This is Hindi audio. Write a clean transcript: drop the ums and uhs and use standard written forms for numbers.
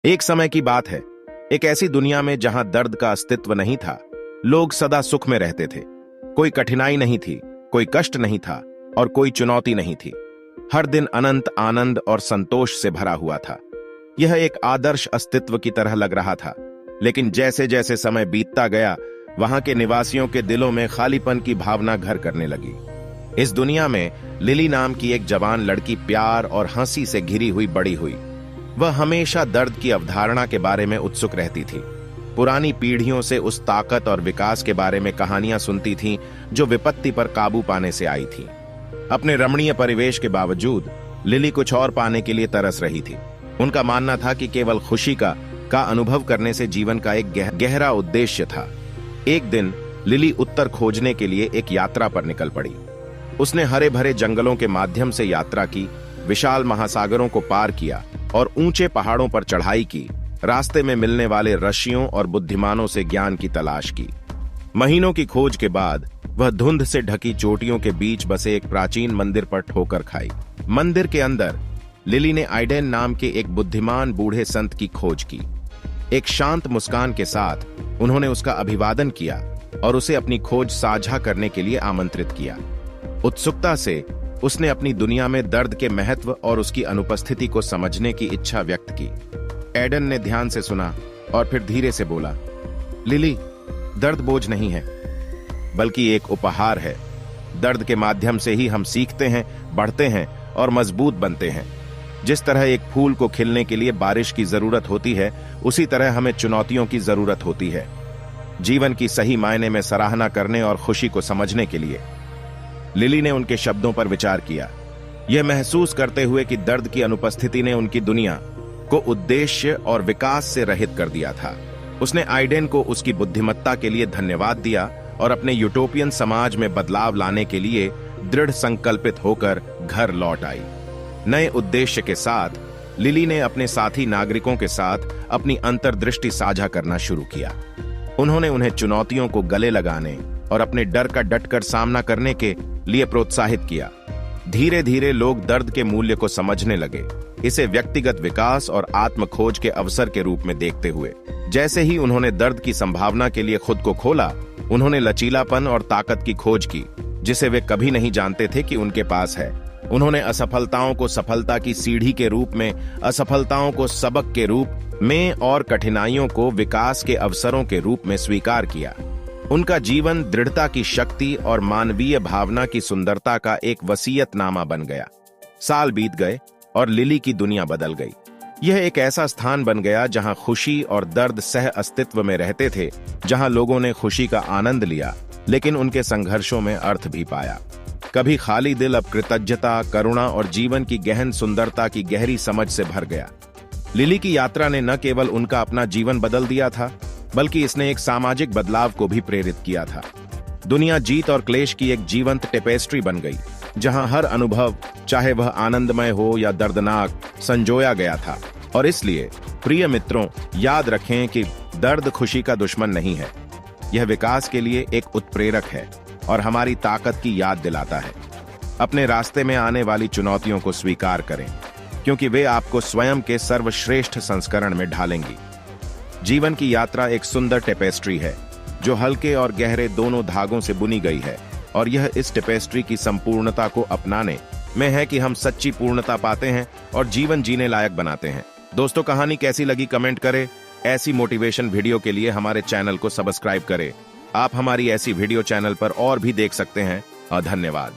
एक समय की बात है, एक ऐसी दुनिया में जहां दर्द का अस्तित्व नहीं था। लोग सदा सुख में रहते थे। कोई कठिनाई नहीं थी, कोई कष्ट नहीं था और कोई चुनौती नहीं थी। हर दिन अनंत आनंद और संतोष से भरा हुआ था। यह एक आदर्श अस्तित्व की तरह लग रहा था। लेकिन जैसे जैसे समय बीतता गया, वहां के निवासियों के दिलों में खालीपन की भावना घर करने लगी। इस दुनिया में लिली नाम की एक जवान लड़की प्यार और हंसी से घिरी हुई बड़ी हुई। वह हमेशा दर्द की अवधारणा के बारे में उत्सुक रहती थी। पुरानी पीढ़ियों से उस ताकत और विकास के बारे में कहानियां सुनती थीं जो विपत्ति पर काबू पाने से आई थी। अपने रमणीय परिवेश के बावजूद लिली कुछ और पाने के लिए तरस रही थी। उनका मानना था कि केवल खुशी का अनुभव करने से जीवन का एक गहरा उद्देश्य था। एक दिन लिली उत्तर खोजने के लिए एक यात्रा पर निकल पड़ी। उसने हरे भरे जंगलों के माध्यम से यात्रा की, विशाल महासागरों को पार किया और ऊंचे पहाड़ों पर चढ़ाई की। रास्ते में मिलने वाले ऋषियों और बुद्धिमानों से ज्ञान की तलाश की। महीनों की खोज के बाद वह धुंध से ढकी चोटियों के बीच बसे एक प्राचीन मंदिर पर ठोकर खाई। मंदिर के अंदर लिली ने आइडेन नाम के एक बुद्धिमान बूढ़े संत की खोज की। एक शांत मुस्कान के साथ उन्होंने उसका अभिवादन किया और उसे अपनी खोज साझा करने के लिए आमंत्रित किया। उत्सुकता से उसने अपनी दुनिया में दर्द के महत्व और उसकी अनुपस्थिति को समझने की इच्छा व्यक्त की। एडन ने ध्यान से सुना और फिर धीरे से बोला, लिली, दर्द बोझ नहीं है, बल्कि एक उपहार है। दर्द के माध्यम से ही हम सीखते हैं, बढ़ते हैं और मजबूत बनते हैं। जिस तरह एक फूल को खिलने के लिए बारिश की जरूरत होती है, उसी तरह हमें चुनौतियों की जरूरत होती है, जीवन की सही मायने में सराहना करने और खुशी को समझने के लिए। लिली ने उनके शब्दों पर विचार किया, यह महसूस करते हुए कि दर्द की अनुपस्थिति ने उनकी दुनिया को उद्देश्य और विकास से रहित कर दिया था। उसने आइडेन को उसकी बुद्धिमत्ता के लिए धन्यवाद दिया और अपने यूटोपियन समाज में बदलाव लाने के लिए दृढ़ संकल्पित होकर घर लौट आई। नए उद्देश्य के साथ लिली ने अपने साथी नागरिकों के साथ अपनी अंतर्दृष्टि साझा करना शुरू किया। उन्होंने उन्हें चुनौतियों को गले लगाने और अपने डर का डटकर सामना करने के लिए प्रोत्साहित किया। धीरे धीरे लोग दर्द के मूल्य को समझने लगे, इसे व्यक्तिगत विकास और आत्म खोज के अवसर के रूप में देखते हुए। जैसे ही उन्होंने दर्द की संभावना के लिए खुद को खोला, उन्होंने लचीलापन और ताकत की खोज की जिसे वे कभी नहीं जानते थे कि उनके पास है। उन्होंने असफलताओं को सफलता की सीढ़ी के रूप में, असफलताओं को सबक के रूप में और कठिनाइयों को विकास के अवसरों के रूप में स्वीकार किया। उनका जीवन दृढ़ता की शक्ति और मानवीय भावना की सुंदरता का एक वसीयतनामा बन गया। साल बीत गए और लिली की दुनिया बदल गई। यह एक ऐसा स्थान बन गया जहां खुशी और दर्द सह अस्तित्व में रहते थे, जहां लोगों ने खुशी का आनंद लिया लेकिन उनके संघर्षों में अर्थ भी पाया। कभी खाली दिल अब कृतज्ञता, करुणा और जीवन की गहन सुंदरता की गहरी समझ से भर गया। लिली की यात्रा ने न केवल उनका अपना जीवन बदल दिया था, बल्कि इसने एक सामाजिक बदलाव को भी प्रेरित किया था। दुनिया जीत और क्लेश की एक जीवंत टेपेस्ट्री बन गई, जहां हर अनुभव, चाहे वह आनंदमय हो या दर्दनाक, संजोया गया था। और इसलिए प्रिय मित्रों, याद रखें कि दर्द खुशी का दुश्मन नहीं है। यह विकास के लिए एक उत्प्रेरक है और हमारी ताकत की याद दिलाता है। अपने रास्ते में आने वाली चुनौतियों को स्वीकार करें, क्योंकि वे आपको स्वयं के सर्वश्रेष्ठ संस्करण में ढालेंगी। जीवन की यात्रा एक सुंदर टेपेस्ट्री है जो हल्के और गहरे दोनों धागों से बुनी गई है, और यह इस टेपेस्ट्री की संपूर्णता को अपनाने में है कि हम सच्ची पूर्णता पाते हैं और जीवन जीने लायक बनाते हैं। दोस्तों, कहानी कैसी लगी कमेंट करें। ऐसी मोटिवेशन वीडियो के लिए हमारे चैनल को सब्सक्राइब करें। आप हमारी ऐसी वीडियो चैनल पर और भी देख सकते हैं। धन्यवाद।